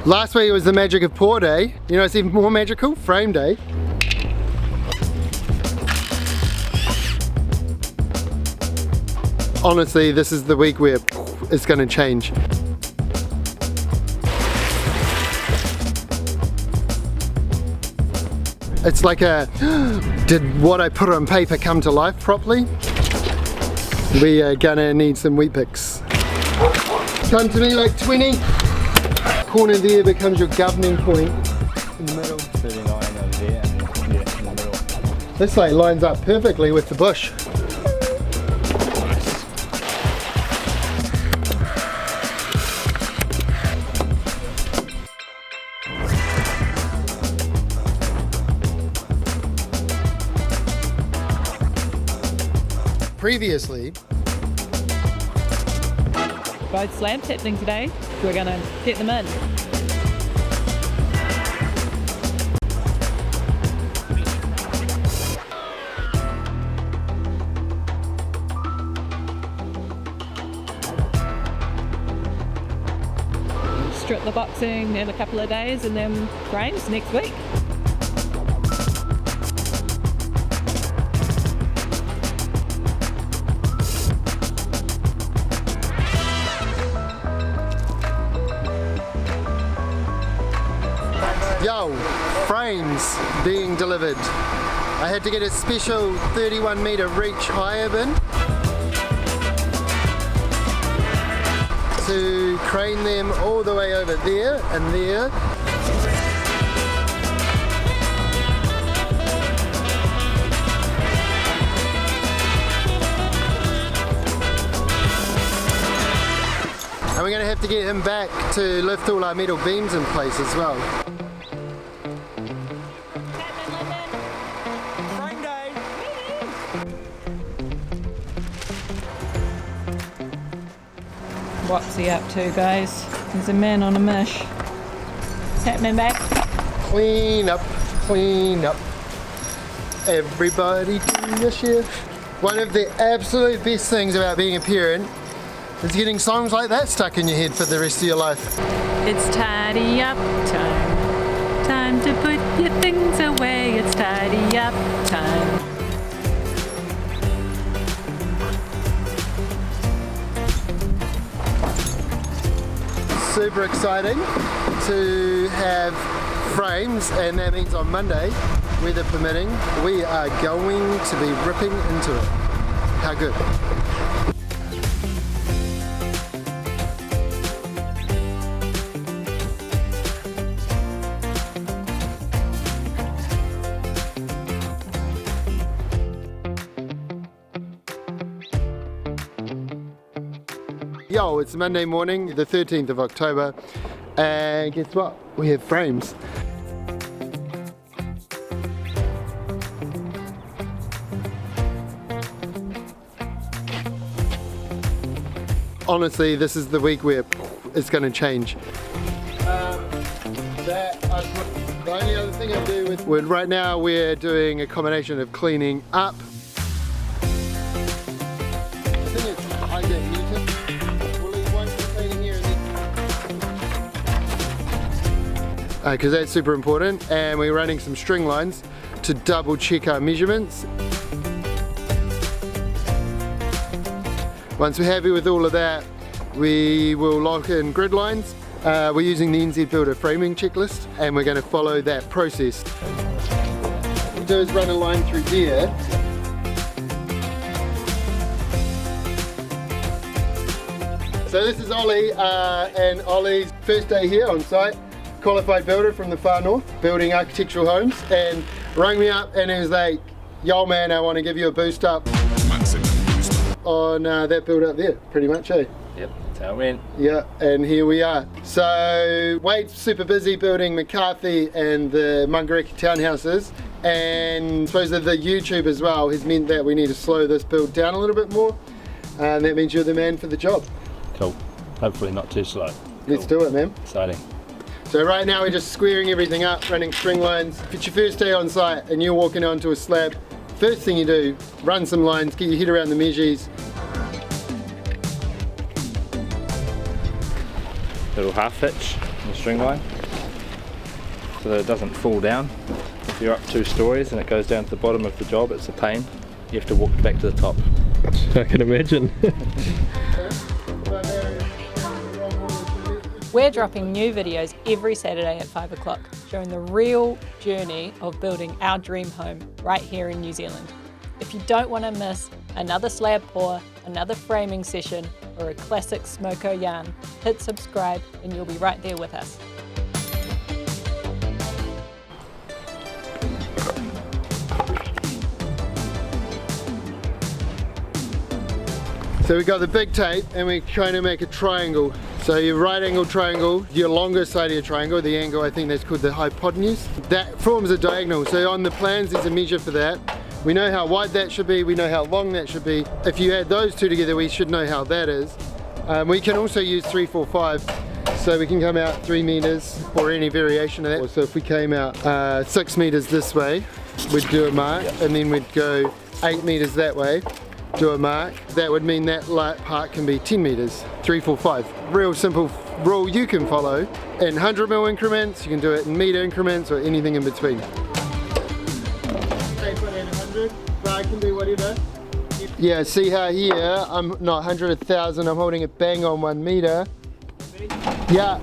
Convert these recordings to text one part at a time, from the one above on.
Last week was the magic of pour day. You know it's even more magical? Frame day. Honestly, this is the week where it's going to change. It's like a, did what I put on paper come to life properly? We are gonna need some wheat picks. Come to me like 20. Corner there becomes your governing point. In the middle. 39 over there and yeah, in the middle. This like lines up perfectly with the bush. Previously, both slabs happening today. We're going to get them in. Strip the boxing in a couple of days and then frames next week. Yo, frames being delivered. I had to get a special 31 meter reach higher bin to crane them all the way over there and there. And we're going to have to get him back to lift all our metal beams in place as well. What's he up to, guys? He's a man on a mish. What's happening back? Clean up, clean up. Everybody do your shift. One of the absolute best things about being a parent is getting songs like that stuck in your head for the rest of your life. It's tidy up time. Time to put your things away. It's tidy up time. Super exciting to have frames, and that means on Monday, weather permitting, we are going to be ripping into it. How good? Yo, it's Monday morning, the 13th of October, and guess what? We have frames. Honestly, this is the week where it's going to change. The only other thing I do with right now, we're doing a combination of cleaning up. I think it's hydrate muted. Because that's super important, and we're running some string lines to double check our measurements. Once we're happy with all of that, we will lock in grid lines. We're using the NZ Builder framing checklist, and we're going to follow that process. What we do is run a line through there. So this is Ollie, and Ollie's first day here on site. Qualified builder from the far north, building architectural homes, and rang me up and he was like, yo man, I want to give you a boost up on that build up there, pretty much, eh? Yep, that's how it went. Yeah, and here we are. So Wade's super busy building McCarthy and the Mungareki townhouses, and I suppose that the YouTube as well has meant that we need to slow this build down a little bit more, and that means you're the man for the job. Cool, hopefully not too slow. Let's do it, man. Exciting. So right now we're just squaring everything up, running string lines. If it's your first day on site and you're walking onto a slab, first thing you do, run some lines, get your head around the measures. Little half hitch. the string line so that it doesn't fall down. If you're up 2 stories and it goes down to the bottom of the job, it's a pain. You have to walk back to the top. I can imagine. We're dropping new videos every Saturday at 5 o'clock, showing the real journey of building our dream home right here in New Zealand. If you don't want to miss another slab pour, another framing session, or a classic smoko yarn, hit subscribe and you'll be right there with us. So we got the big tape and we're trying to make a triangle. So your right angle triangle, your longer side of your triangle, the angle, I think that's called the hypotenuse, that forms a diagonal. So on the plans there's a measure for that. We know how wide that should be, we know how long that should be. If you add those two together, we should know how that is. We can also use 3, 4, 5. So we can come out 3 meters or any variation of that. So if we came out 6 meters this way, we'd do a mark, and then we'd go 8 meters that way, do a mark. That would mean that part can be 10 meters, 3, 4, 5. Real simple rule you can follow. In 100 mil increments, you can do it in meter increments or anything in between. Say put in 100, but I can do whatever. Yeah, see how here, I'm not 100, 1,000, I'm holding it bang on 1 meter. Yeah.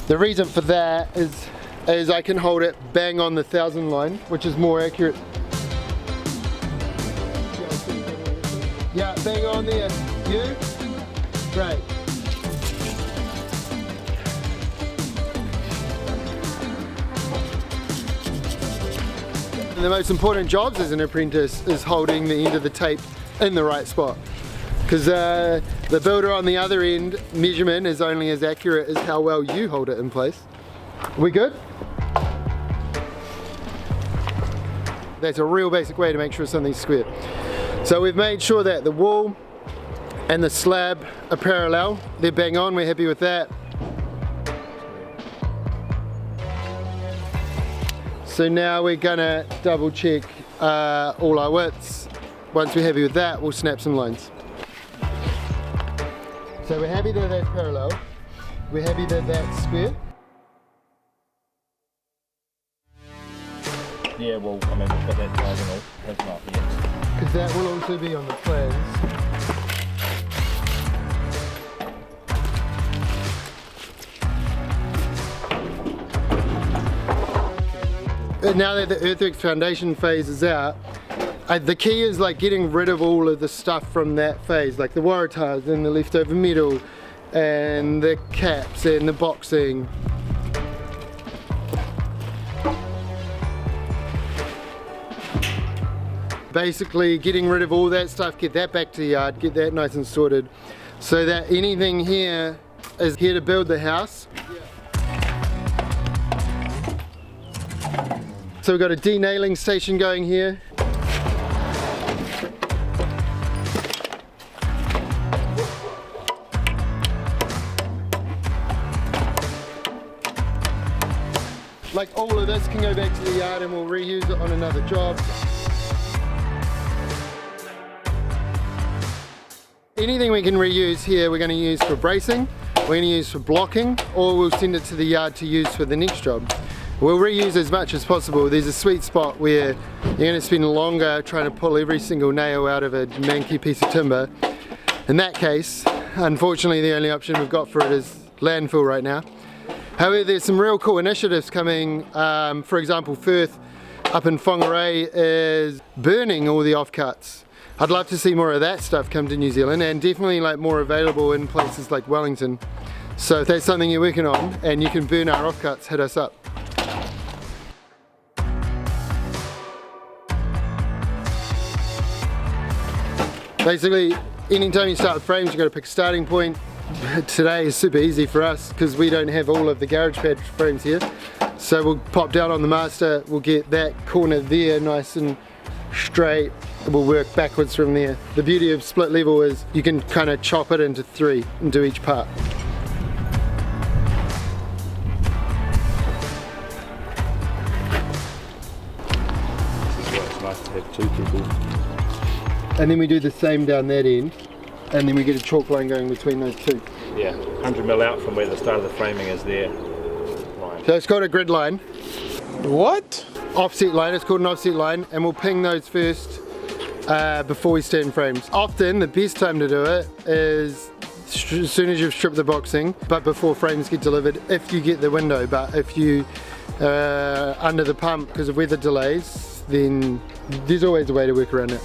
The reason for that is I can hold it bang on the 1,000 line, which is more accurate. Yeah, bang on there. You? Great. And the most important jobs as an apprentice is holding the end of the tape in the right spot. Because the builder on the other end measurement is only as accurate as how well you hold it in place. We good? That's a real basic way to make sure something's square. So we've made sure that the wall and the slab are parallel. They're bang on, we're happy with that. So now we're gonna double check all our widths. Once we're happy with that, we'll snap some lines. So we're happy that that's parallel. We're happy that that's square. Yeah, well, I mean, we've got that diagonal, that's not yet. Because that will also be on the plans. Now that the earthworks foundation phase is out, the key is like getting rid of all of the stuff from that phase, like the waratahs and the leftover metal and the caps and the boxing. Basically getting rid of all that stuff, get that back to the yard, get that nice and sorted, so that anything here is here to build the house. So we've got a denailing station going here. Like all of this can go back to the yard and we'll reuse it on another job. Anything we can reuse here, we're going to use for bracing, we're going to use for blocking, or we'll send it to the yard to use for the next job. We'll reuse as much as possible. There's a sweet spot where you're going to spend longer trying to pull every single nail out of a manky piece of timber. In that case, unfortunately the only option we've got for it is landfill right now. However, there's some real cool initiatives coming. For example, Firth up in Whangarei is burning all the offcuts. I'd love to see more of that stuff come to New Zealand, and definitely like more available in places like Wellington. So if that's something you're working on and you can burn our offcuts, hit us up. Basically, anytime you start with frames, you've got to pick a starting point. Today is super easy for us because we don't have all of the garage pad frames here. So we'll pop down on the master, we'll get that corner there nice and straight. We'll work backwards from there. The beauty of split level is you can kind of chop it into 3 and do each part. This is why it's nice to have 2 people. And then we do the same down that end, and then we get a chalk line going between those 2. Yeah, 100mm out from where the start of the framing is there. Line. So it's got a grid line. What? Offset line, it's called an offset line, and we'll ping those first before we stand frames. Often the best time to do it is as soon as you've stripped the boxing, but before frames get delivered, if you get the window. But if you under the pump because of weather delays, then there's always a way to work around it.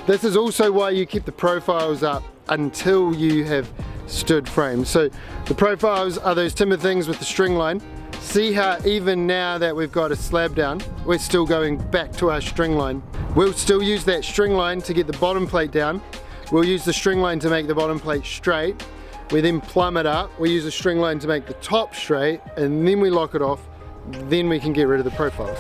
This is also why you keep the profiles up until you have stood frames. So the profiles are those timber things with the string line. See how even now that we've got a slab down, we're still going back to our string line. We'll still use that string line to get the bottom plate down. We'll use the string line to make the bottom plate straight. We then plumb it up. We use a string line to make the top straight, and then we lock it off. Then we can get rid of the profiles.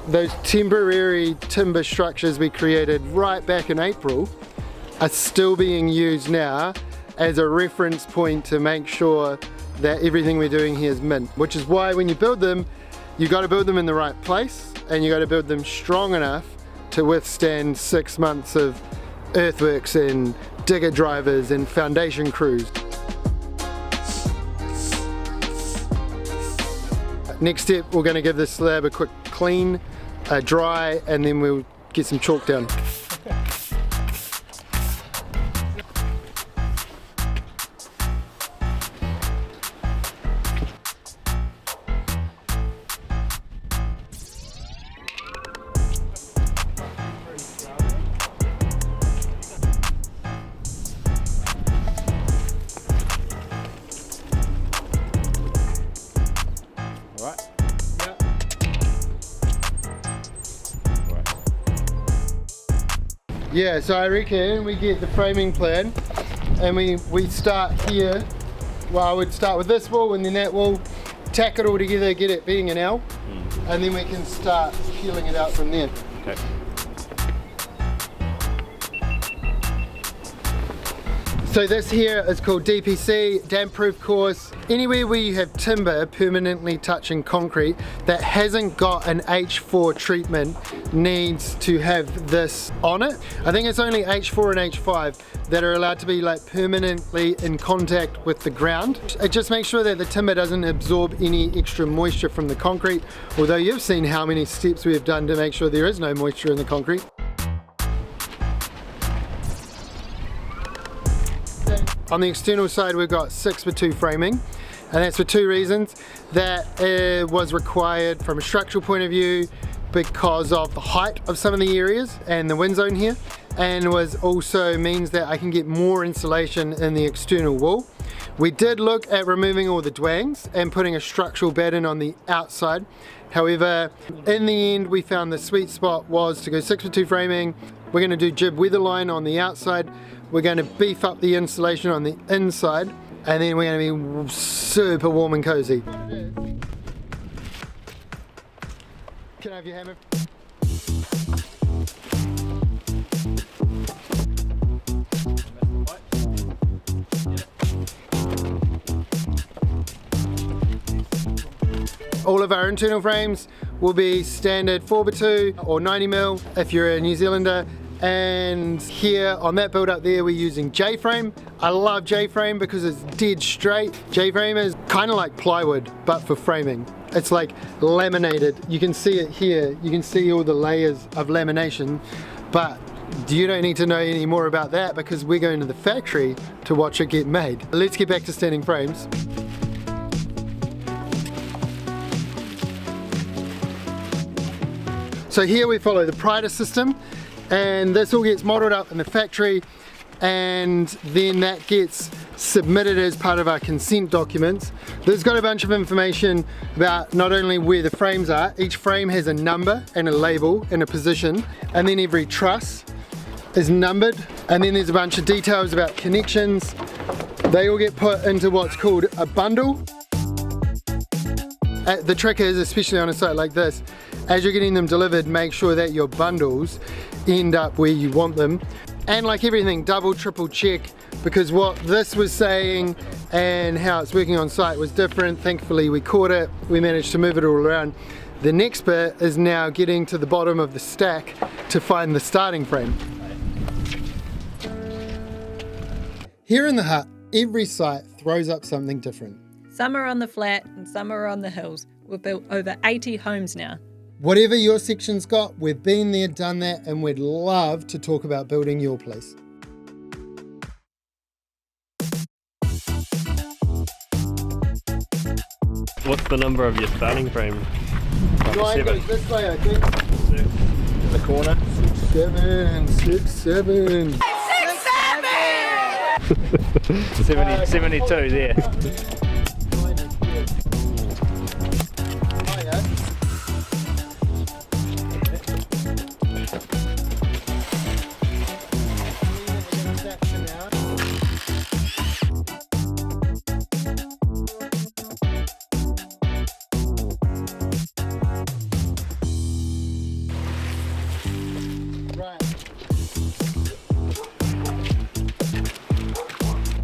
Those temporary timber structures we created right back in April are still being used now as a reference point to make sure that everything we're doing here is mint. Which is why when you build them, you got to build them in the right place, and you got to build them strong enough to withstand 6 months of earthworks and digger drivers and foundation crews. Next step, we're going to give this slab a quick clean, dry, and then we'll get some chalk down. Yeah, so I reckon we get the framing plan and we start here. Well, I would start with this wall and then that wall, tack it all together, get it being an L, and then we can start peeling it out from there. Okay. So this here is called DPC, damp proof course. Anywhere where you have timber permanently touching concrete that hasn't got an H4 treatment needs to have this on it. I think it's only H4 and H5 that are allowed to be like permanently in contact with the ground. It just makes sure that the timber doesn't absorb any extra moisture from the concrete, although you've seen how many steps we have done to make sure there is no moisture in the concrete. On the external side, we've got 6x2 framing, and that's for two reasons. That was required from a structural point of view because of the height of some of the areas and the wind zone here, and was also means that I can get more insulation in the external wall. We did look at removing all the dwangs and putting a structural batten on the outside. However, in the end, we found the sweet spot was to go 6x2 framing. We're going to do jib weather line on the outside. We're going to beef up the insulation on the inside, and then we're going to be super warm and cozy. Can I have your hammer? All of our internal frames will be standard 4x2 or 90mm if you're a New Zealander. And here on that build up there we're using J-frame. I love J-frame because it's dead straight. J-frame is kind of like plywood but for framing. It's like laminated. You can see it here. You can see all the layers of lamination, but you don't need to know any more about that because we're going to the factory to watch it get made. Let's get back to standing frames. So here we follow the Prydo system, and this all gets modelled up in the factory, and then that gets submitted as part of our consent documents. There's got a bunch of information about not only where the frames are, each frame has a number and a label and a position, and then every truss is numbered, and then there's a bunch of details about connections. They all get put into what's called a bundle. The trick is, especially on a site like this, as you're getting them delivered, make sure that your bundles end up where you want them. And like everything, double, triple check because what this was saying and how it's working on site was different. Thankfully we caught it, we managed to move it all around. The next bit is now getting to the bottom of the stack to find the starting frame. Here in the hut, every site throws up something different. Some are on the flat and some are on the hills. We've built over 80 homes now. Whatever your section's got, we've been there, done that, and we'd love to talk about building your place. What's the number of your starting frame? Mine goes this way, I think. 6 in the corner. 7, 6, 7. 72 there.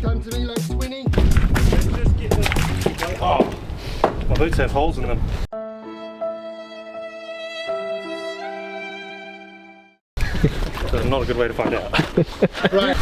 Come to me like 20. Oh, my boots have holes in them. That's not a good way to find out. Right.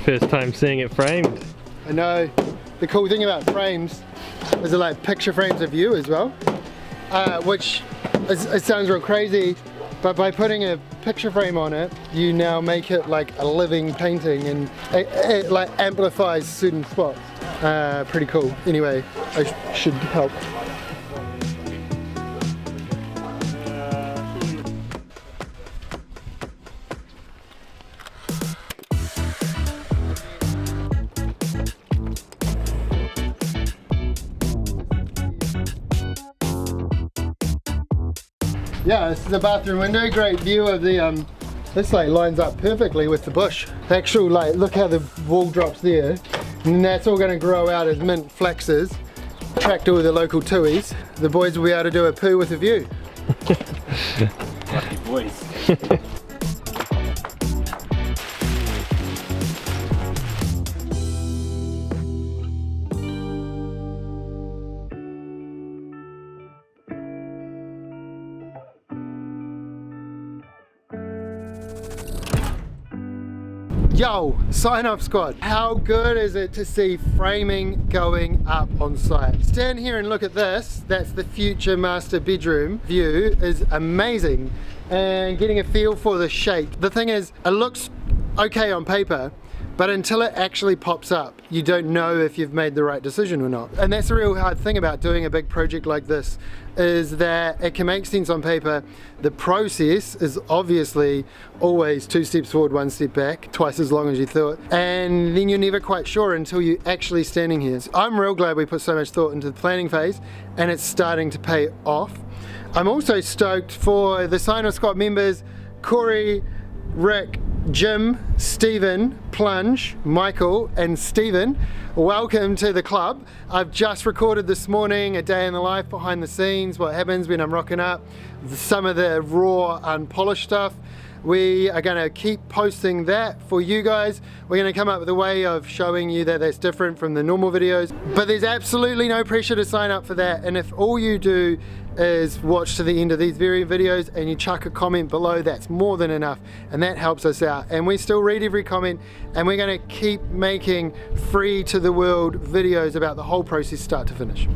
First time seeing it framed. I know. The cool thing about frames is they're like picture frames of you as well, which it sounds real crazy, but by putting a picture frame on it, you now make it like a living painting, and it like amplifies certain spots. Pretty cool. Anyway, I should help. Yeah, this is the bathroom window. Great view of the, this like lines up perfectly with the bush. The actual, like, look how the wall drops there. And that's all gonna grow out as mint flexes. Attract all the local tuies. The boys will be able to do a poo with a view. Lucky boys. Yo, sign up squad. How good is it to see framing going up on site? Stand here and look at this. That's the future master bedroom view. Is amazing. And getting a feel for the shape. The thing is, it looks okay on paper, but until it actually pops up, you don't know if you've made the right decision or not. And that's the real hard thing about doing a big project like this, is that it can make sense on paper. The process is obviously always 2 steps forward, 1 step back, twice as long as you thought. And then you're never quite sure until you're actually standing here. So I'm real glad we put so much thought into the planning phase, and it's starting to pay off. I'm also stoked for the sign-off squad members, Corey, Rick, Jim, Stephen, Plunge, Michael and Stephen. Welcome to the club. I've just recorded this morning a day in the life behind the scenes, what happens when I'm rocking up, some of the raw unpolished stuff. We are going to keep posting that for you guys. We're going to come up with a way of showing you that that's different from the normal videos, but there's absolutely no pressure to sign up for that. And if all you do is watch to the end of these very videos and you chuck a comment below, that's more than enough, and that helps us out. And we still read every comment, and we're going to keep making free to the world videos about the whole process start to finish.